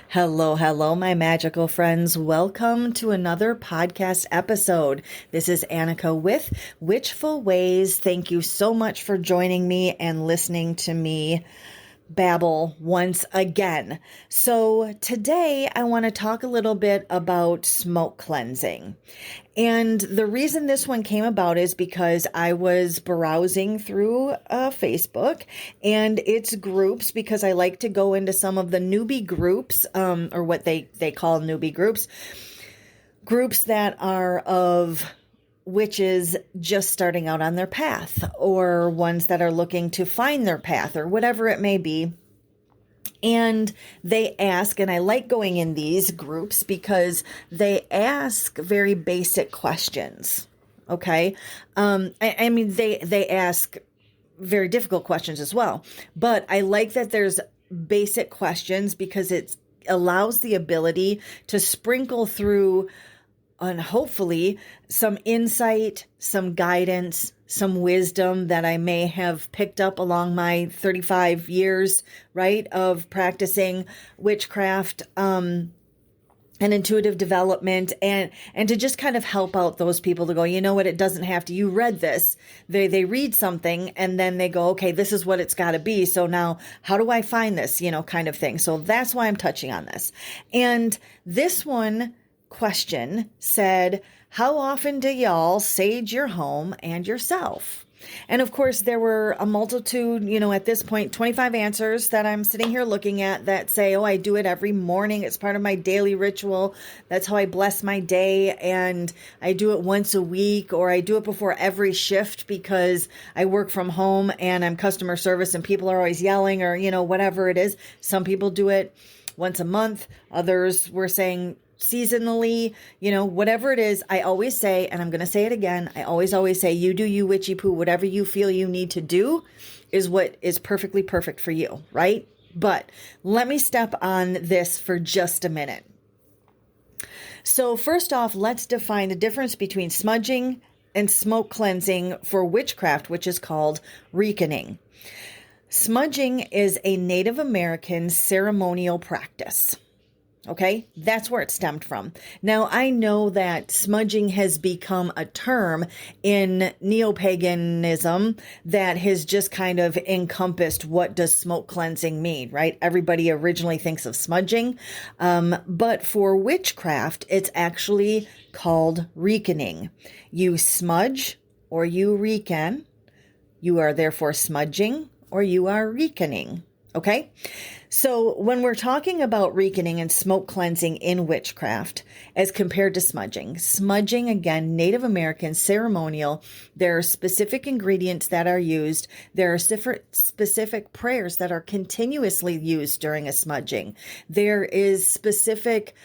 Hello, hello, my magical friends. Welcome to another podcast episode. This is Annika with Witchful Ways. Thank you so much for joining me and listening to me babble once again. So today I want to talk a little bit about smoke cleansing. And the reason this one came about is because I was browsing through Facebook and its groups, because I like to go into some of the newbie groups, or what they call newbie groups that are of witches just starting out on their path, or ones that are looking to find their path, or whatever it may be. And they ask, and I like going in these groups because they ask very basic questions. Okay. I mean, they ask very difficult questions as well, but I like that there's basic questions because it allows the ability to sprinkle through and hopefully some insight, some guidance, some wisdom that I may have picked up along my 35 years, right, of practicing witchcraft, and intuitive development, and to just kind of help out those people to go, you know what, it doesn't have to, you read this, they read something and then they go, okay, this is what it's got to be. So now how do I find this, kind of thing. So that's why I'm touching on this. And this one question said, how often do y'all sage your home and yourself? And of course, there were a multitude, at this point, 25 answers that I'm sitting here looking at that say, oh, I do it every morning. It's part of my daily ritual. That's how I bless my day. And I do it once a week, or I do it before every shift because I work from home and I'm customer service and people are always yelling, or, whatever it is. Some people do it once a month. Others were saying seasonally, whatever it is. I always say, and I'm going to say it again, I always say, you do you, witchy poo. Whatever you feel you need to do is what is perfectly perfect for you, right? But let me step on this for just a minute. So first off, let's define the difference between smudging and smoke cleansing for witchcraft, which is called reeking. Smudging is a Native American ceremonial practice. Okay, that's where it stemmed from. Now, I know that smudging has become a term in neo-paganism that has just kind of encompassed what does smoke cleansing mean, right? Everybody originally thinks of smudging, but for witchcraft, it's actually called reeking. You smudge or you reekin. You are therefore smudging or you are reeking. Okay, so when we're talking about reeking and smoke cleansing in witchcraft as compared to smudging, again, Native American ceremonial, there are specific ingredients that are used. There are specific prayers that are continuously used during a smudging. There is specific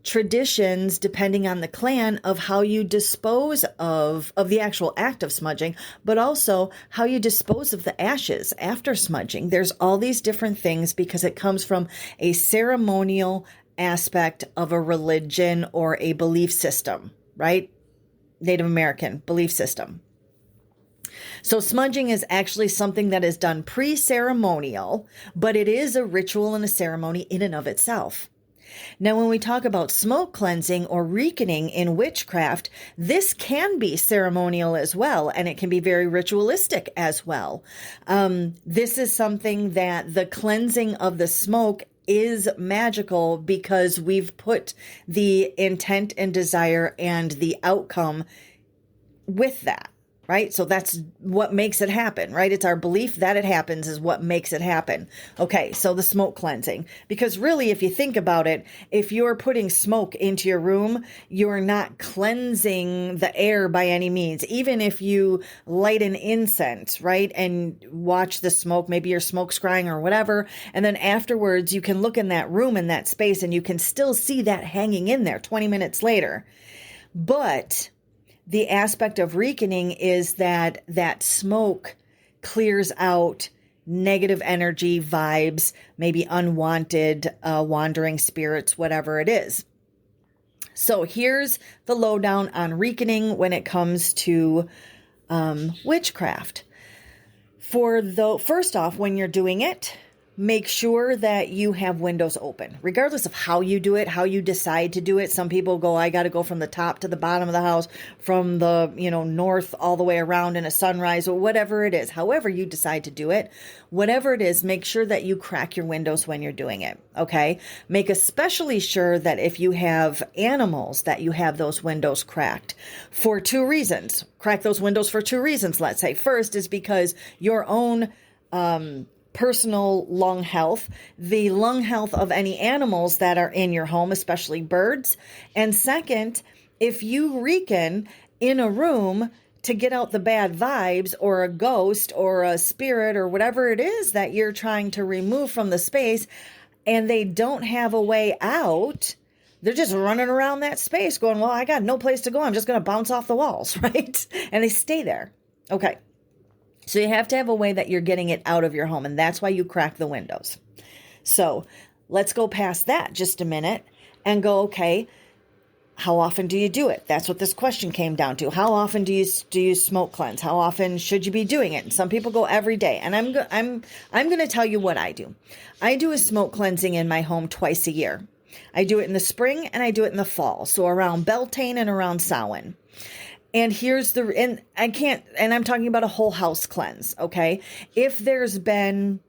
traditions, depending on the clan, of how you dispose of the actual act of smudging, but also how you dispose of the ashes after smudging. There's all these different things because it comes from a ceremonial aspect of a religion or a belief system, right? Native American belief system. So smudging is actually something that is done pre-ceremonial, but it is a ritual and a ceremony in and of itself. Now, when we talk about smoke cleansing or reeking in witchcraft, this can be ceremonial as well, and it can be very ritualistic as well. This is something that the cleansing of the smoke is magical because we've put the intent and desire and the outcome with that. Right? So that's what makes it happen, right? It's our belief that it happens is what makes it happen. Okay, so the smoke cleansing. Because really, if you think about it, if you're putting smoke into your room, you're not cleansing the air by any means. Even if you light an incense, right? And watch the smoke, maybe you're smoke scrying or whatever. And then afterwards, you can look in that room, in that space, and you can still see that hanging in there 20 minutes later. But the aspect of reeking is that smoke clears out negative energy, vibes, maybe unwanted, wandering spirits, whatever it is. So here's the lowdown on reeking when it comes to witchcraft. First off, when you're doing it, make sure that you have windows open, regardless of how you do it, how you decide to do it. Some people go, I got to go from the top to the bottom of the house, from the, north all the way around in a sunrise, or whatever it is. However you decide to do it, whatever it is, make sure that you crack your windows when you're doing it. Okay. Make especially sure that if you have animals, that you have those windows cracked for two reasons. Crack those windows for two reasons. Let's say first is because your own, personal lung health, the lung health of any animals that are in your home, especially birds. And second, if you reekon in a room to get out the bad vibes or a ghost or a spirit or whatever it is that you're trying to remove from the space, and they don't have a way out, they're just running around that space going, well, I got no place to go. I'm just going to bounce off the walls, right? And they stay there. Okay. So you have to have a way that you're getting it out of your home, and that's why you crack the windows. So let's go past that just a minute and go, okay, how often do you do it? That's what this question came down to. How often do you smoke cleanse? How often should you be doing it? And some people go every day, and I'm going to tell you what I do. I do a smoke cleansing in my home twice a year. I do it in the spring and I do it in the fall. So around Beltane and around Samhain. And I'm talking about a whole house cleanse, okay? If there's been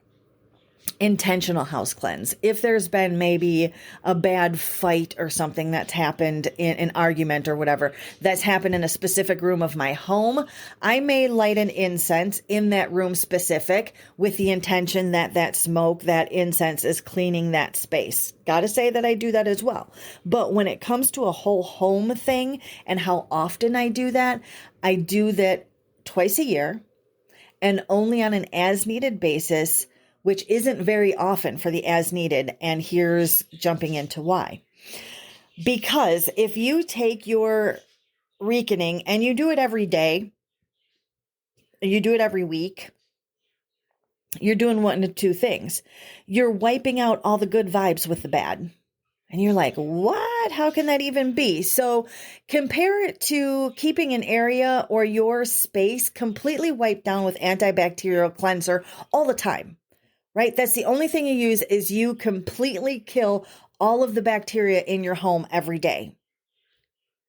intentional house cleanse, if there's been maybe a bad fight or something that's happened in an argument or whatever that's happened in a specific room of my home, I may light an incense in that room specific with the intention that that smoke, that incense is cleaning that space. Gotta say that I do that as well. But when it comes to a whole home thing and how often I do that twice a year and only on an as needed basis, which isn't very often for the as needed. And here's jumping into why. Because if you take your reckoning and you do it every day, you do it every week, you're doing one of two things. You're wiping out all the good vibes with the bad. And you're like, what? How can that even be? So compare it to keeping an area or your space completely wiped down with antibacterial cleanser all the time. Right? That's the only thing you use is you completely kill all of the bacteria in your home every day.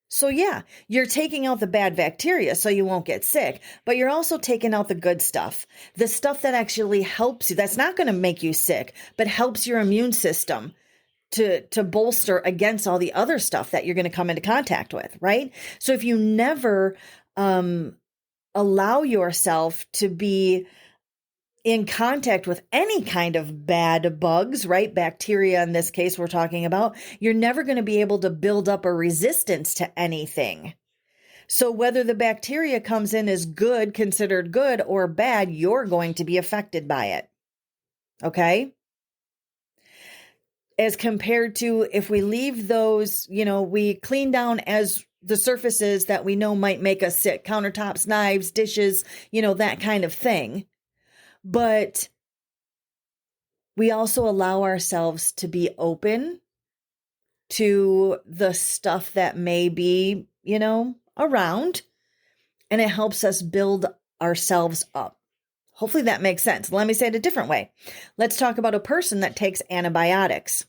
So yeah, you're taking out the bad bacteria so you won't get sick, but you're also taking out the good stuff, the stuff that actually helps you. That's not going to make you sick, but helps your immune system to bolster against all the other stuff that you're going to come into contact with, right? So if you never allow yourself to be in contact with any kind of bad bugs, right? Bacteria in this case we're talking about, you're never going to be able to build up a resistance to anything. So whether the bacteria comes in as good, considered good, or bad, you're going to be affected by it. Okay? As compared to if we leave those, we clean down as the surfaces that we know might make us sick, countertops, knives, dishes, that kind of thing. But we also allow ourselves to be open to the stuff that may be, around, and it helps us build ourselves up. Hopefully that makes sense. Let me say it a different way. Let's talk about a person that takes antibiotics.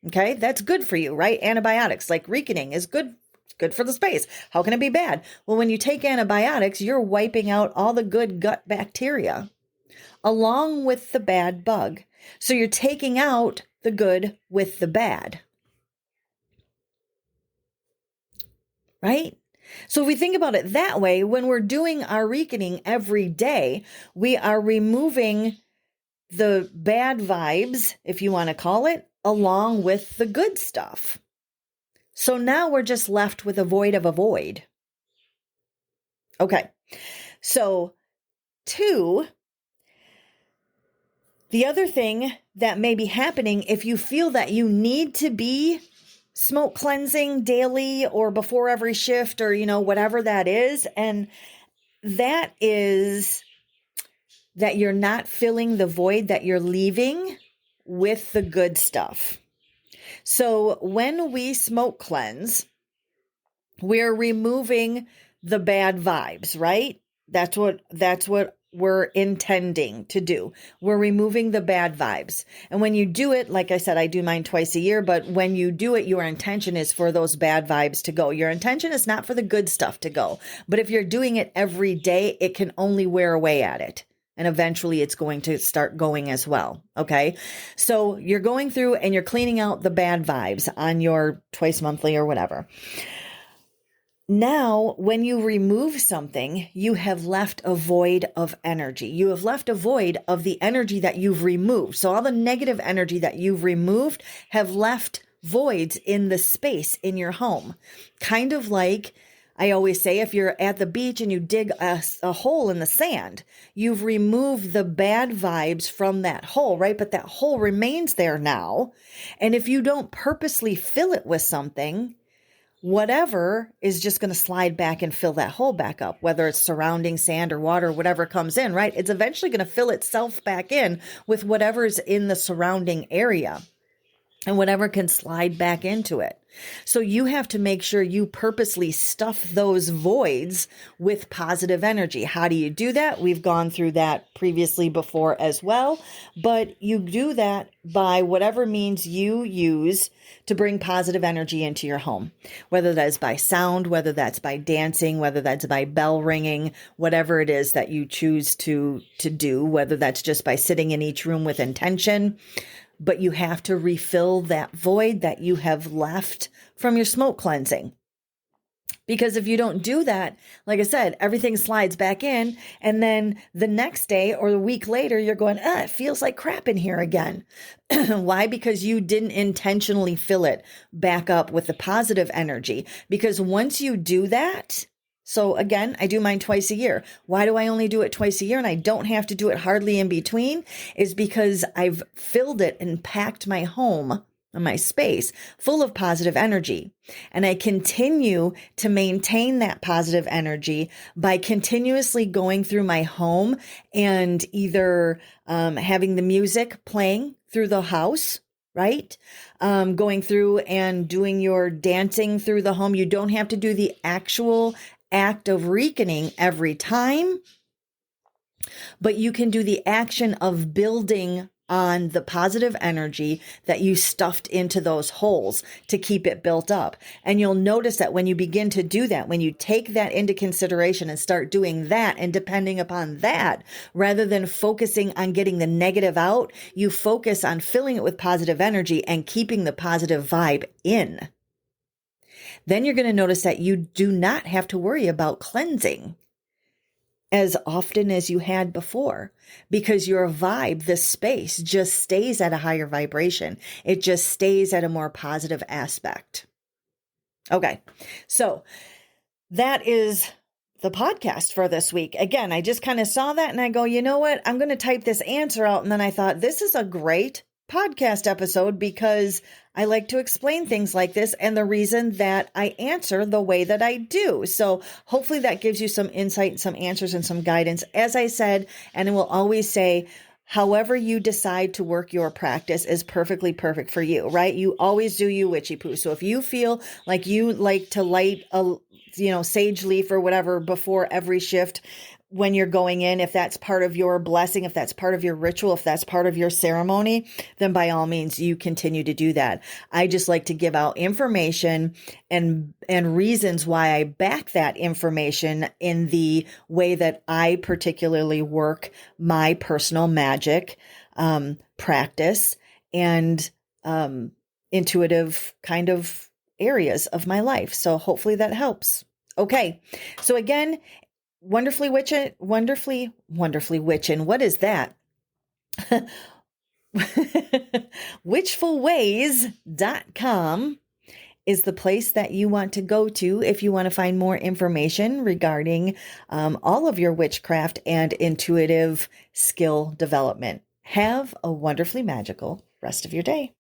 Okay, that's good for you, right? Antibiotics, like Reconning, is good for the space. How can it be bad? Well, when you take antibiotics, you're wiping out all the good gut bacteria along with the bad bug. So you're taking out the good with the bad. Right? So if we think about it that way, when we're doing our Reconning every day, we are removing the bad vibes, if you want to call it, along with the good stuff. So now we're just left with a void of a void. Okay. So 2, the other thing that may be happening if you feel that you need to be smoke cleansing daily or before every shift or, whatever that is, and that is that you're not filling the void that you're leaving with the good stuff. So when we smoke cleanse, we're removing the bad vibes, right? That's what we're intending to do. We're removing the bad vibes. And when you do it, like I said, I do mine twice a year, but when you do it, your intention is for those bad vibes to go. Your intention is not for the good stuff to go. But if you're doing it every day, it can only wear away at it. And eventually it's going to start going as well. Okay. So you're going through and you're cleaning out the bad vibes on your twice monthly or whatever. Now, when you remove something, you have left a void of energy. You have left a void of the energy that you've removed. So all the negative energy that you've removed have left voids in the space in your home. Kind of like I always say, if you're at the beach and you dig a hole in the sand, you've removed the bad vibes from that hole, right? But that hole remains there now. And if you don't purposely fill it with something, whatever is just going to slide back and fill that hole back up, whether it's surrounding sand or water, whatever comes in, right? It's eventually going to fill itself back in with whatever's in the surrounding area and whatever can slide back into it. So you have to make sure you purposely stuff those voids with positive energy. How do you do that? We've gone through that previously before as well, but you do that by whatever means you use to bring positive energy into your home, whether that is by sound, whether that's by dancing, whether that's by bell ringing, whatever it is that you choose to do, whether that's just by sitting in each room with intention. But you have to refill that void that you have left from your smoke cleansing. Because if you don't do that, like I said, everything slides back in. And then the next day or a week later, you're going, it feels like crap in here again. Why? Because you didn't intentionally fill it back up with the positive energy. Because once you do that, so again, I do mine twice a year. Why do I only do it twice a year and I don't have to do it hardly in between? Is because I've filled it and packed my home and my space full of positive energy. And I continue to maintain that positive energy by continuously going through my home and either having the music playing through the house, right? Going through and doing your dancing through the home. You don't have to do the actual act of reconning every time, but you can do the action of building on the positive energy that you stuffed into those holes to keep it built up. And you'll notice that when you begin to do that, when you take that into consideration and start doing that and depending upon that, rather than focusing on getting the negative out, you focus on filling it with positive energy and keeping the positive vibe in. Then you're going to notice that you do not have to worry about cleansing as often as you had before, because your vibe, the space, just stays at a higher vibration. It just stays at a more positive aspect. Okay, so that is the podcast for this week. Again, I just kind of saw that and I go, you know what? I'm going to type this answer out. And then I thought, this is a great podcast episode because I like to explain things like this and the reason that I answer the way that I do. So hopefully that gives you some insight, some answers, and some guidance. As I said, and I will always say, however you decide to work your practice is perfectly perfect for you, right? You always do you witchy poo. So if you feel like you like to light a, sage leaf or whatever before every shift, when you're going in, if that's part of your blessing, if that's part of your ritual, if that's part of your ceremony, then by all means, you continue to do that. I just like to give out information and reasons why I back that information in the way that I particularly work my personal magic practice and intuitive kind of areas of my life. So hopefully that helps. Okay. So again, wonderfully witchin'. What is that? Witchfulways.com is the place that you want to go to if you want to find more information regarding all of your witchcraft and intuitive skill development. Have a wonderfully magical rest of your day.